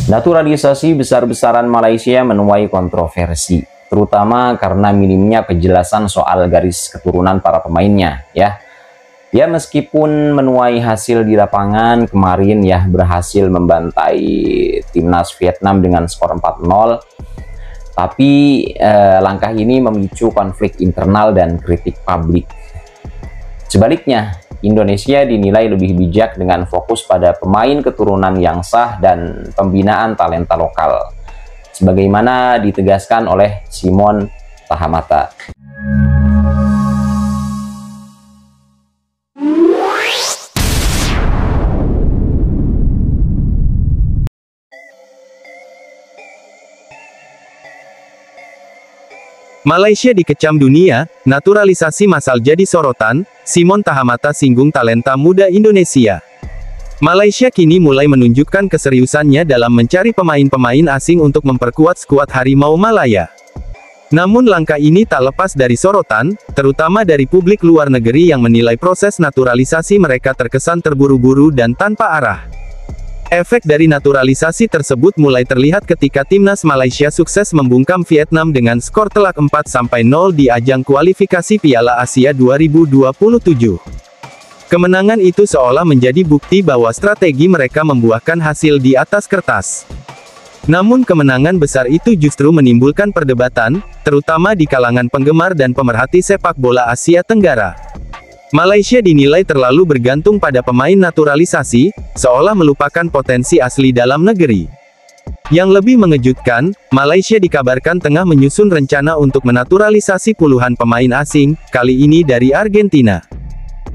Naturalisasi besar-besaran Malaysia menuai kontroversi, terutama karena minimnya kejelasan soal garis keturunan para pemainnya, ya. Ya, meskipun menuai hasil di lapangan kemarin ya berhasil membantai timnas Vietnam dengan skor 4-0, tapi langkah ini memicu konflik internal dan kritik publik. Sebaliknya, Indonesia dinilai lebih bijak dengan fokus pada pemain keturunan yang sah dan pembinaan talenta lokal, sebagaimana ditegaskan oleh Simon Tahamata. Malaysia dikecam dunia, naturalisasi massal jadi sorotan, Simon Tahamata singgung talenta muda Indonesia. Malaysia kini mulai menunjukkan keseriusannya dalam mencari pemain-pemain asing untuk memperkuat skuad Harimau Malaya. Namun langkah ini tak lepas dari sorotan, terutama dari publik luar negeri yang menilai proses naturalisasi mereka terkesan terburu-buru dan tanpa arah. Efek dari naturalisasi tersebut mulai terlihat ketika timnas Malaysia sukses membungkam Vietnam dengan skor telak 4-0 di ajang kualifikasi Piala Asia 2027. Kemenangan itu seolah menjadi bukti bahwa strategi mereka membuahkan hasil di atas kertas. Namun kemenangan besar itu justru menimbulkan perdebatan, terutama di kalangan penggemar dan pemerhati sepak bola Asia Tenggara. Malaysia dinilai terlalu bergantung pada pemain naturalisasi, seolah melupakan potensi asli dalam negeri. Yang lebih mengejutkan, Malaysia dikabarkan tengah menyusun rencana untuk menaturalisasi puluhan pemain asing, kali ini dari Argentina.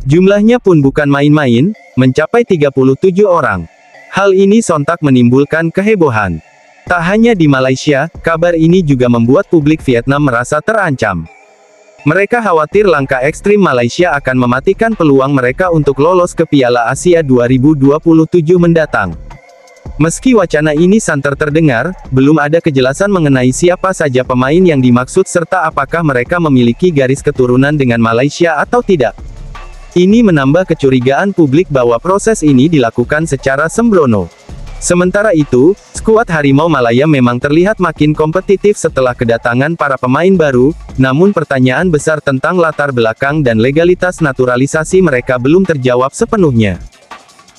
Jumlahnya pun bukan main-main, mencapai 37 orang. Hal ini sontak menimbulkan kehebohan. Tak hanya di Malaysia, kabar ini juga membuat publik Vietnam merasa terancam. Mereka khawatir langkah ekstrim Malaysia akan mematikan peluang mereka untuk lolos ke Piala Asia 2027 mendatang. Meski wacana ini santer terdengar, belum ada kejelasan mengenai siapa saja pemain yang dimaksud serta apakah mereka memiliki garis keturunan dengan Malaysia atau tidak. Ini menambah kecurigaan publik bahwa proses ini dilakukan secara sembrono. Sementara itu, skuad Harimau Malaya memang terlihat makin kompetitif setelah kedatangan para pemain baru, namun pertanyaan besar tentang latar belakang dan legalitas naturalisasi mereka belum terjawab sepenuhnya.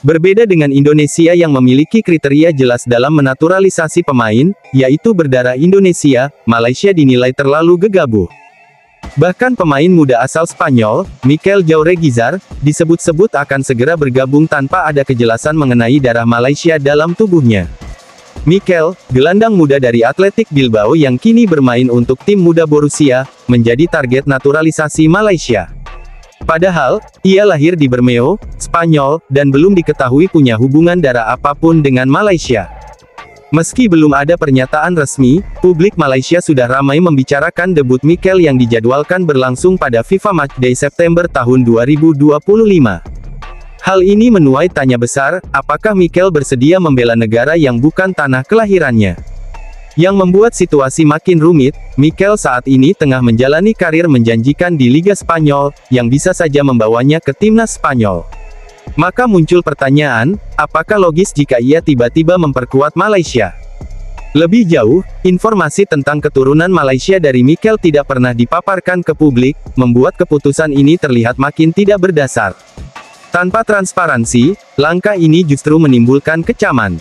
Berbeda dengan Indonesia yang memiliki kriteria jelas dalam menaturalisasi pemain, yaitu berdarah Indonesia, Malaysia dinilai terlalu gegabah. Bahkan pemain muda asal Spanyol, Mikel Jauregizar, disebut-sebut akan segera bergabung tanpa ada kejelasan mengenai darah Malaysia dalam tubuhnya. Mikel, gelandang muda dari Athletic Bilbao yang kini bermain untuk tim muda Borussia, menjadi target naturalisasi Malaysia. Padahal, ia lahir di Bermeo, Spanyol, dan belum diketahui punya hubungan darah apapun dengan Malaysia. Meski belum ada pernyataan resmi, publik Malaysia sudah ramai membicarakan debut Mikel yang dijadwalkan berlangsung pada FIFA Matchday September tahun 2025. Hal ini menuai tanya besar, apakah Mikel bersedia membela negara yang bukan tanah kelahirannya? Yang membuat situasi makin rumit, Mikel saat ini tengah menjalani karir menjanjikan di Liga Spanyol, yang bisa saja membawanya ke timnas Spanyol. Maka muncul pertanyaan, apakah logis jika ia tiba-tiba memperkuat Malaysia? Lebih jauh, informasi tentang keturunan Malaysia dari Mikel tidak pernah dipaparkan ke publik, membuat keputusan ini terlihat makin tidak berdasar. Tanpa transparansi, langkah ini justru menimbulkan kecaman.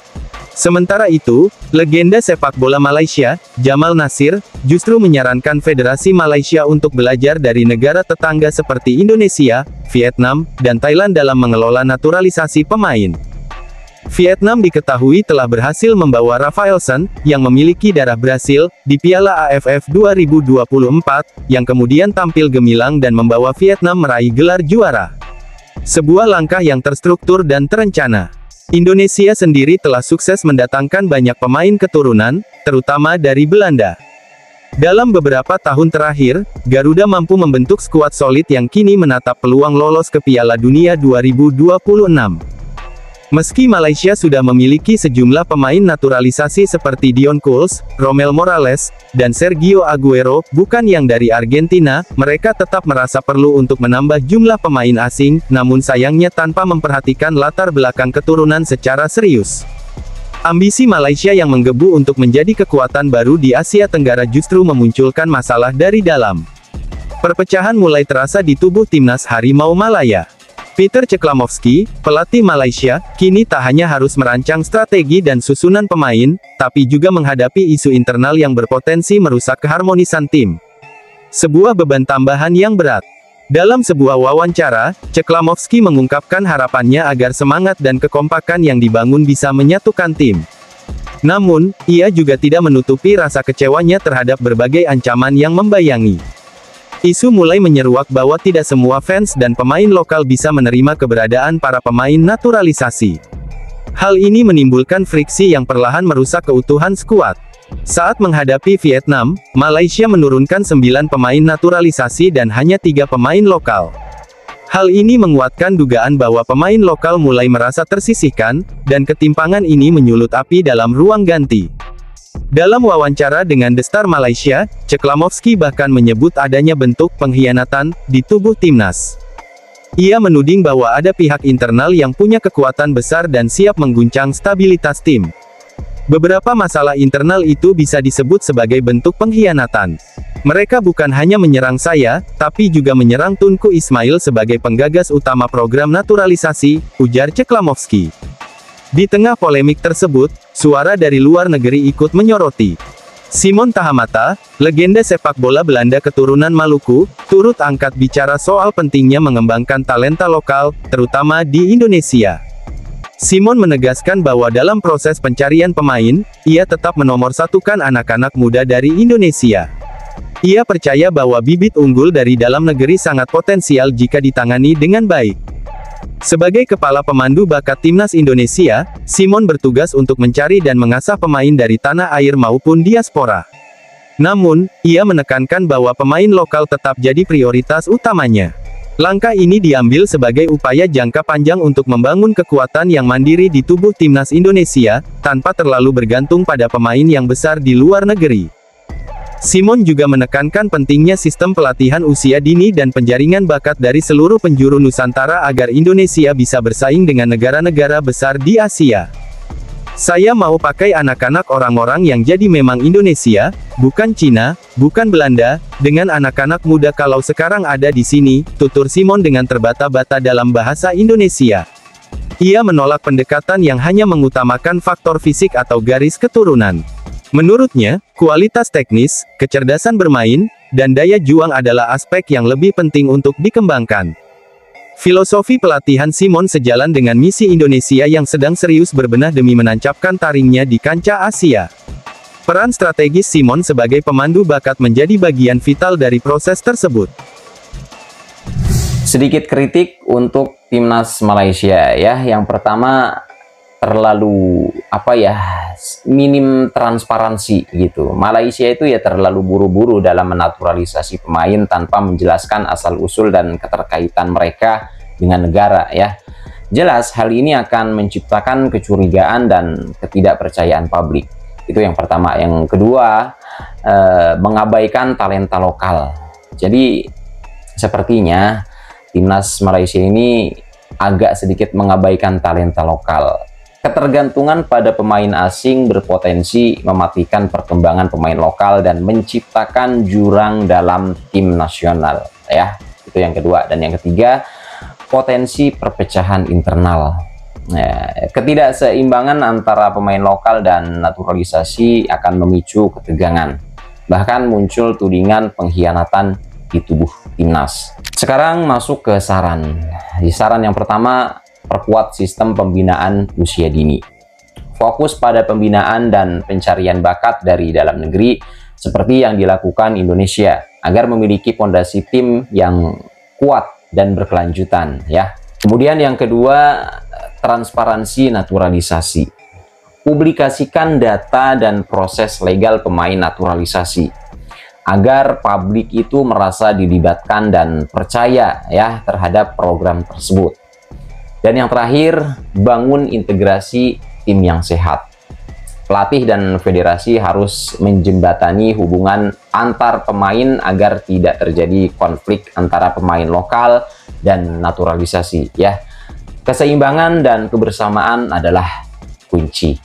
Sementara itu, legenda sepak bola Malaysia, Jamal Nasir, justru menyarankan Federasi Malaysia untuk belajar dari negara tetangga seperti Indonesia, Vietnam, dan Thailand dalam mengelola naturalisasi pemain. Vietnam diketahui telah berhasil membawa Rafaelson, yang memiliki darah Brasil, di Piala AFF 2024, yang kemudian tampil gemilang dan membawa Vietnam meraih gelar juara. Sebuah langkah yang terstruktur dan terencana. Indonesia sendiri telah sukses mendatangkan banyak pemain keturunan, terutama dari Belanda. Dalam beberapa tahun terakhir, Garuda mampu membentuk skuad solid yang kini menatap peluang lolos ke Piala Dunia 2026. Meski Malaysia sudah memiliki sejumlah pemain naturalisasi seperti Dion Kuls, Romel Morales, dan Sergio Aguero, bukan yang dari Argentina, mereka tetap merasa perlu untuk menambah jumlah pemain asing, namun sayangnya tanpa memperhatikan latar belakang keturunan secara serius. Ambisi Malaysia yang menggebu untuk menjadi kekuatan baru di Asia Tenggara justru memunculkan masalah dari dalam. Perpecahan mulai terasa di tubuh timnas Harimau Malaya. Peter Ceklamovski, pelatih Malaysia, kini tak hanya harus merancang strategi dan susunan pemain, tapi juga menghadapi isu internal yang berpotensi merusak keharmonisan tim. Sebuah beban tambahan yang berat. Dalam sebuah wawancara, Ceklamovski mengungkapkan harapannya agar semangat dan kekompakan yang dibangun bisa menyatukan tim. Namun, ia juga tidak menutupi rasa kecewanya terhadap berbagai ancaman yang membayangi. Isu mulai menyeruak bahwa tidak semua fans dan pemain lokal bisa menerima keberadaan para pemain naturalisasi. Hal ini menimbulkan friksi yang perlahan merusak keutuhan skuad. Saat menghadapi Vietnam, Malaysia menurunkan 9 pemain naturalisasi dan hanya 3 pemain lokal. Hal ini menguatkan dugaan bahwa pemain lokal mulai merasa tersisihkan, dan ketimpangan ini menyulut api dalam ruang ganti. Dalam wawancara dengan The Star Malaysia, Ceklamovski bahkan menyebut adanya bentuk pengkhianatan di tubuh timnas. Ia menuding bahwa ada pihak internal yang punya kekuatan besar dan siap mengguncang stabilitas tim. Beberapa masalah internal itu bisa disebut sebagai bentuk pengkhianatan. Mereka bukan hanya menyerang saya, tapi juga menyerang Tunku Ismail sebagai penggagas utama program naturalisasi, ujar Ceklamovski. Di tengah polemik tersebut, suara dari luar negeri ikut menyoroti. Simon Tahamata, legenda sepak bola Belanda keturunan Maluku, turut angkat bicara soal pentingnya mengembangkan talenta lokal, terutama di Indonesia. Simon menegaskan bahwa dalam proses pencarian pemain, ia tetap menomorsatukan anak-anak muda dari Indonesia. Ia percaya bahwa bibit unggul dari dalam negeri sangat potensial jika ditangani dengan baik. Sebagai kepala pemandu bakat timnas Indonesia, Simon bertugas untuk mencari dan mengasah pemain dari tanah air maupun diaspora. Namun, ia menekankan bahwa pemain lokal tetap jadi prioritas utamanya. Langkah ini diambil sebagai upaya jangka panjang untuk membangun kekuatan yang mandiri di tubuh timnas Indonesia, tanpa terlalu bergantung pada pemain yang besar di luar negeri. Simon juga menekankan pentingnya sistem pelatihan usia dini dan penjaringan bakat dari seluruh penjuru Nusantara agar Indonesia bisa bersaing dengan negara-negara besar di Asia. Saya mau pakai anak-anak orang-orang yang jadi memang Indonesia, bukan Cina, bukan Belanda, dengan anak-anak muda kalau sekarang ada di sini, tutur Simon dengan terbata-bata dalam bahasa Indonesia. Ia menolak pendekatan yang hanya mengutamakan faktor fisik atau garis keturunan. Menurutnya, kualitas teknis, kecerdasan bermain, dan daya juang adalah aspek yang lebih penting untuk dikembangkan. Filosofi pelatihan Simon sejalan dengan misi Indonesia yang sedang serius berbenah demi menancapkan taringnya di kancah Asia. Peran strategis Simon sebagai pemandu bakat menjadi bagian vital dari proses tersebut. Sedikit kritik untuk timnas Malaysia ya. Yang pertama, terlalu minim transparansi gitu. Malaysia itu ya terlalu buru-buru dalam menaturalisasi pemain tanpa menjelaskan asal-usul dan keterkaitan mereka dengan negara ya. Jelas hal ini akan menciptakan kecurigaan dan ketidakpercayaan publik. Itu yang pertama. Yang kedua, mengabaikan talenta lokal. Jadi sepertinya timnas Malaysia ini agak sedikit mengabaikan talenta lokal. Ketergantungan pada pemain asing berpotensi mematikan perkembangan pemain lokal dan menciptakan jurang dalam tim nasional ya. Itu yang kedua. Dan yang ketiga, potensi perpecahan internal. Ketidakseimbangan antara pemain lokal dan naturalisasi akan memicu ketegangan. Bahkan muncul tudingan pengkhianatan di tubuh timnas. Sekarang masuk ke saran. Di saran yang pertama, perkuat sistem pembinaan usia dini. Fokus pada pembinaan dan pencarian bakat dari dalam negeri seperti yang dilakukan Indonesia agar memiliki fondasi tim yang kuat dan berkelanjutan ya. Kemudian yang kedua, transparansi naturalisasi. Publikasikan data dan proses legal pemain naturalisasi agar publik itu merasa dilibatkan dan percaya ya terhadap program tersebut. Dan yang terakhir, bangun integrasi tim yang sehat. Pelatih dan federasi harus menjembatani hubungan antar pemain agar tidak terjadi konflik antara pemain lokal dan naturalisasi ya. Keseimbangan dan kebersamaan adalah kunci.